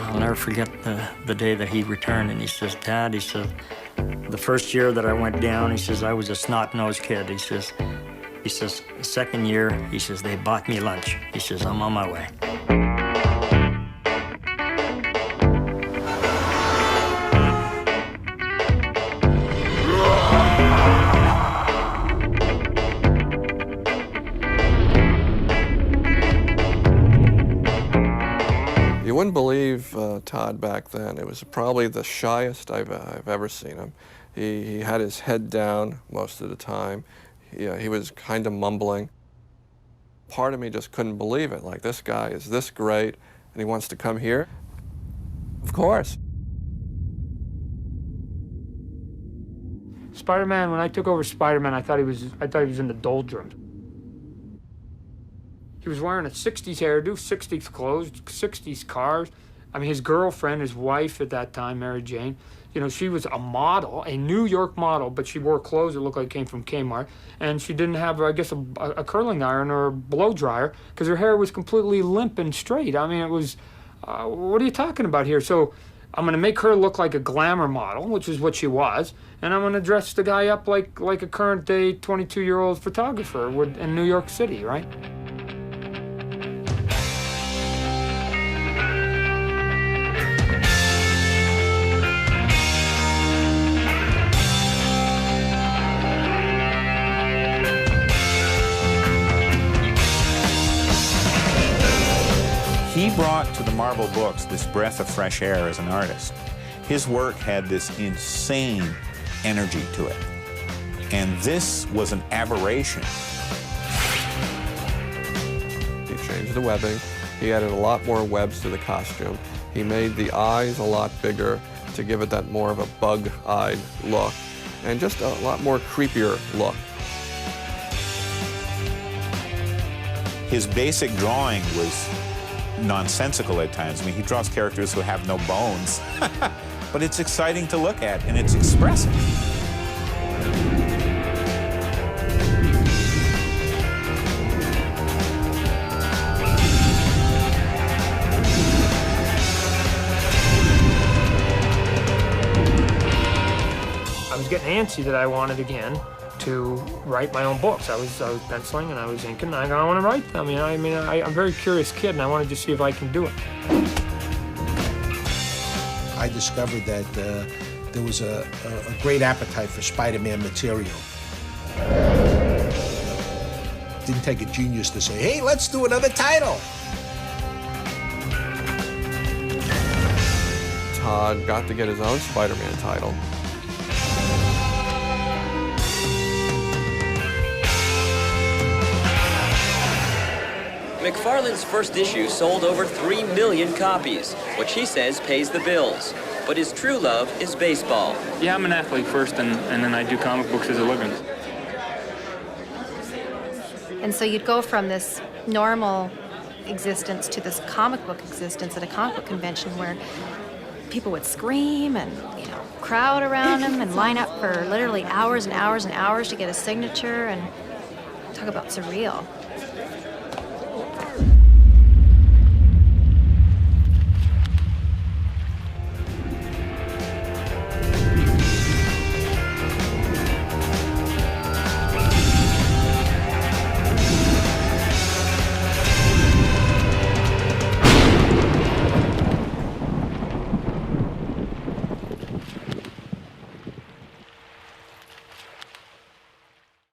I'll never forget the day that he returned, and he says, "Dad," he says, "the first year that I went down," he says, "I was a snot-nosed kid." He says, "The second year," he says, "they bought me lunch." He says, "I'm on my way." You wouldn't believe Todd back then. It was probably the shyest I've ever seen him. He had his head down most of the time. He was kind of mumbling. Part of me just couldn't believe it. Like, this guy is this great, and he wants to come here? Of course. Spider-Man, when I took over Spider-Man, I thought he was in the doldrums. He was wearing a 60s hairdo, 60s clothes, 60s cars. I mean, his girlfriend, his wife at that time, Mary Jane, you know, she was a model, a New York model, but she wore clothes that looked like came from Kmart. And she didn't have, I guess, a curling iron or a blow dryer because her hair was completely limp and straight. I mean, it was, what are you talking about here? So I'm going to make her look like a glamour model, which is what she was, and I'm going to dress the guy up like a current-day 22-year-old photographer in New York City, right? He brought to the Marvel books this breath of fresh air as an artist. His work had this insane energy to it. And this was an aberration. He changed the webbing. He added a lot more webs to the costume. He made the eyes a lot bigger to give it that more of a bug-eyed look, and just a lot more creepier look. His basic drawing was nonsensical at times. I mean, he draws characters who have no bones, but it's exciting to look at, and it's expressive. I was getting antsy that I wanted again to write my own books. I was penciling and I was inking, and I want to write them. I'm a very curious kid, and I wanted to see if I can do it. I discovered that there was a great appetite for Spider-Man material. Didn't take a genius to say, "Hey, let's do another title." Todd got to get his own Spider-Man title. McFarlane's first issue sold over 3 million copies, which he says pays the bills. But his true love is baseball. Yeah, I'm an athlete first, and then I do comic books as a living. And so you'd go from this normal existence to this comic book existence at a comic book convention where people would scream and, crowd around him and line up for literally hours and hours and hours to get a signature, and talk about surreal.